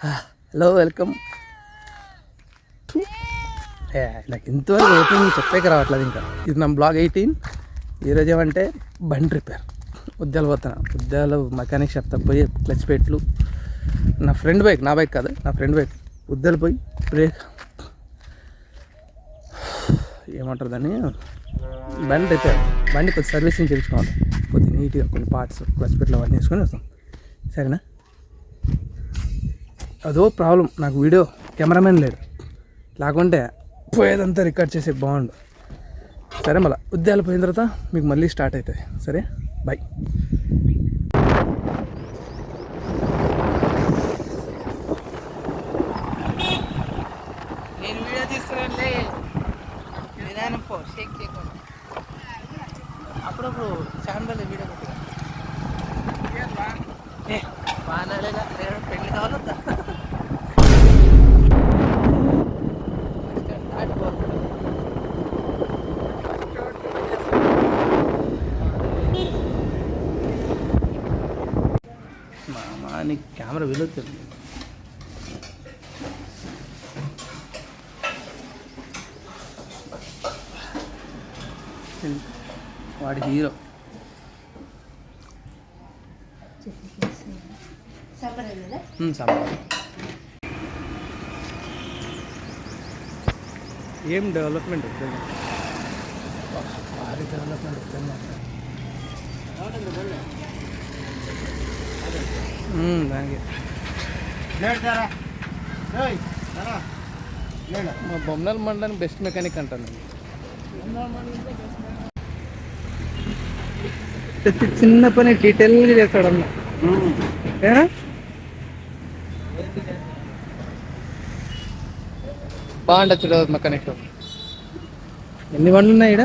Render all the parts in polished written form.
Hello welcome. నాకు ఇంతవరకు opening చెప్పేకి రావట్లేదు. ఇంకా ఇది నా బ్లాగ్ 18. ఈరోజు ఏమంటే బండి రిపేర్. ఉద్యాలు పోతున్నా. ఉద్యాలు మెకానిక్ షాప్ పోయి క్లచ్ పెట్లు నా ఫ్రెండ్ బైక్, నా బైక్ కాదు, నా ఫ్రెండ్ బైక్. ఉద్యాలు పోయి బ్రేక్ ఏమంటారు దాన్ని, బండి రిపేర్. బండి కొద్ది సర్వీసింగ్ చేయించుకోవాలి, కొద్ది నీట్గా కొన్ని పార్ట్స్ క్లచ్ పెట్లు అవన్నీ వేసుకొని వస్తాం. సరేనా? అదో ప్రాబ్లం, నాకు వీడియో కెమెరామెన్ లేడు, లేకుంటే పోయేదంతా రికార్డ్ చేసే బాగుండు. సరే, మళ్ళీ ఉద్యాలు పోయిన తర్వాత మీకు మళ్ళీ స్టార్ట్ అవుతాయి. సరే, బాయ్. నేను వీడియో తీస్తున్నానులే, నిదానం పో, షేక్ చేయకుండా. అప్పుడప్పుడు ఛానల్ వీడియో కొట్టుగా బాగాలేదా, పెళ్ళి కావాలొద్దా? మామా నీకు కెమెరా వెలుగుతుంది. వాడి హీరో ఏం డెవలప్మెంట్ వస్తుంది, భారీ డెవలప్మెంట్ వస్తుంది. దానికి మా బొమ్మల మండలానికి బెస్ట్ మెకానిక్ అంటాను. ప్రతి చిన్న పని డీటెయిల్గా చేస్తాడన్న. బాగుండొచ్చు మెకానిక్. ఎన్ని బండ్లు ఉన్నాయి ఇక్కడ?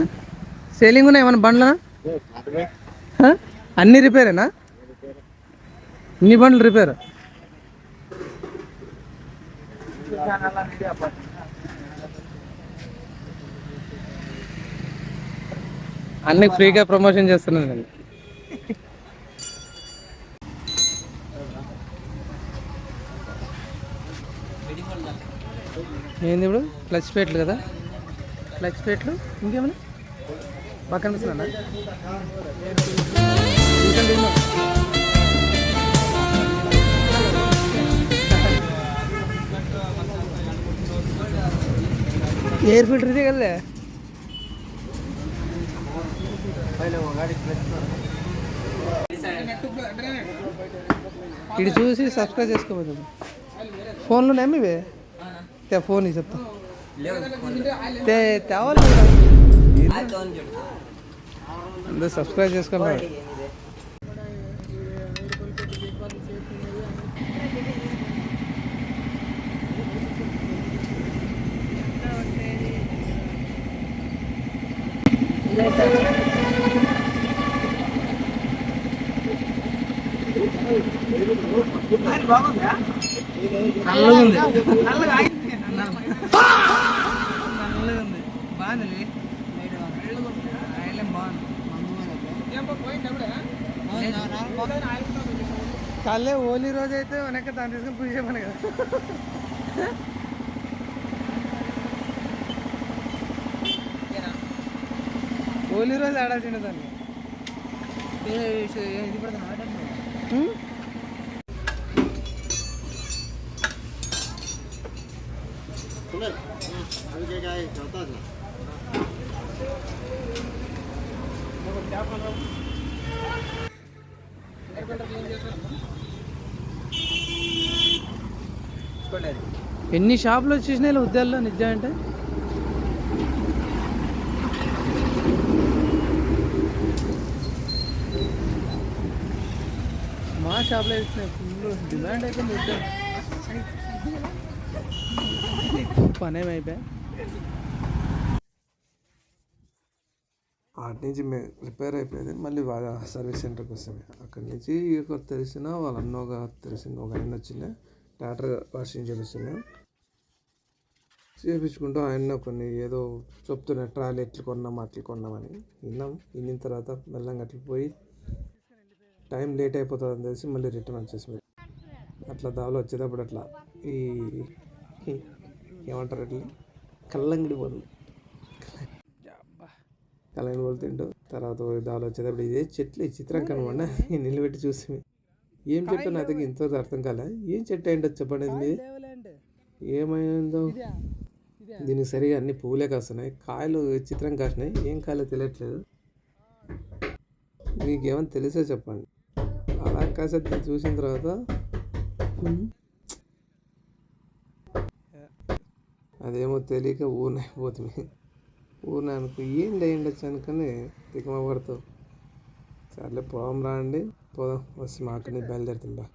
సేలింగ్ ఉన్నాయి ఏమన్నా బండ్లా? అన్నీ రిపేరేనా? ఇన్ని బండ్లు రిపేర్? అన్ని ఫ్రీగా ప్రమోషన్ చేస్తున్నాను నేను. ఏంది ఇప్పుడు? క్లచ్ ప్లేట్లు కదా, క్లచ్ ప్లేట్లు. ఇంకేమన్నా బాగా కనిపిస్తుందా? ఎయిర్ ఫిల్టర్ ఇదే కదా. ఇది చూసి సబ్స్క్రైబ్ చేసుకోవచ్చు. ఫోన్లో ఇవే ఫోన్ చెప్తా తేవాలి, అందరూ సబ్స్క్రైబ్ చేసుకోవాలి. నల్లగా ఉంది, బాగుంది. కాలే ఓలీ రోజు అయితే వెనక దాన్ని తీసుకొని పూజ చేయమని కదా. ఓలీ రోజు ఆడాల్సిండే దాన్ని. ఎన్ని షాపులు వచ్చేసినాయి ఉద్యాల్లో నిజం అంటే. మా షాప్లో ఇచ్చినాయి, ఫుల్ డిమాండ్ అయిపోయింది ఉద్యాలు. పని ఏమైపోయా. అటు నుంచి రిపేర్ అయిపోయేది, మళ్ళీ బాగా సర్వీస్ సెంటర్కి వస్తుంది. అక్కడి నుంచి తెలిసిన వాళ్ళ అన్నోగా తెలిసిన ఒక ఆయన వచ్చిండే ట్రాక్టర్ వాషింగ్ చేయించుకుంటూ ఆయన కొన్ని ఏదో చెప్తున్నాయి, ట్రాలీ ఎట్లు కొన్నాం అట్లు కొన్నామని విన్న తర్వాత మెల్లంగా అట్లు పోయి టైం లేట్ అయిపోతుందని తెలిసి మళ్ళీ రిటర్న్ వచ్చేసి అట్లా దావలో వచ్చేటప్పుడు అట్లా ఈ ఏమంటారు అట్లా కల్లంగిడి పళ్ళు కల్లంగిడి పళ్ళు తింటూ తర్వాత దావలో వచ్చేటప్పుడు ఇదే చెట్లు ఈ చిత్రం కనమాట నిలబెట్టి చూసి ఏం చెట్టు నా దగ్గర ఇంత అర్థం కాలే ఏం చెట్టు అయిందో చెప్పండి ఇది ఏమైందో దీనికి సరిగా అన్ని పువ్వులే కాస్తున్నాయి కాయలు చిత్రం కాసినాయి ఏం కాయలో తెలియట్లేదు మీకేమైనా తెలిసే చెప్పండి అలా కాసేపు చూసిన తర్వాత అదేమో తెలియక ఊరినైపోతుంది ఊరిన అనుకో ఏంటి అయ్యిండొచ్చు అనుకుని తికమ పడుతూ సర్లే పోదాం రా పోదాం వస్తే మా అక్కడిని బయలుదేరుతుందా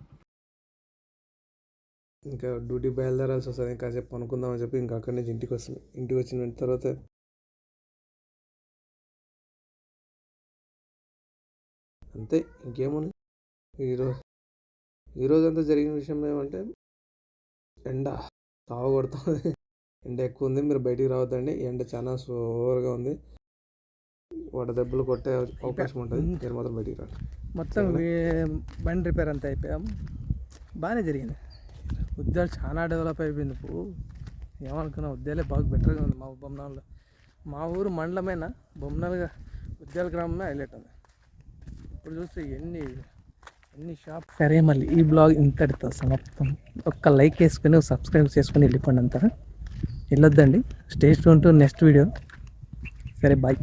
ఇంకా డ్యూటీ బయలుదేరాల్సి వస్తుంది కాసేపు అనుకుందామని చెప్పి ఇంకా అక్కడి నుంచి ఇంటికి వస్తుంది ఇంటికి వచ్చిన తర్వాత అంతే ఇంకేముంది ఈరోజంతా జరిగిన విషయం ఏమంటే ఎండ తావ కొడుతుంది ఎండ ఎక్కువ ఉంది మీరు బయటికి రావద్దండి ఎండ చాలా ఓవర్గా ఉంది వడదెబ్బలు కొట్టే అవకాశం ఉంటుంది మీరు మాత్రం బయటికి రాదు మొత్తం బండి రిపేర్ అంతా అయిపోయాం బాగానే జరిగింది ఉద్యాలు చాలా డెవలప్ అయిపోయింది ఇప్పుడు ఏమనుకున్నా ఉద్యాలే బాగా బెటర్గా ఉంది మా బొమ్మనాల్లో మా ఊరు మండలమైన బొమ్మనాలుగా ఉద్యాల గ్రామంలో హైలైట్ ఉంది ఇప్పుడు చూస్తే ఎన్ని షాప్ సరే మళ్ళీ ఈ బ్లాగ్ ఇంతటితో సమాప్తం ఒక్క లైక్ వేసుకొని సబ్స్క్రైబ్ చేసుకొని వెళ్ళిపోండి అంతా వెళ్ళొద్దండి stay tune to next video సరే బాయ్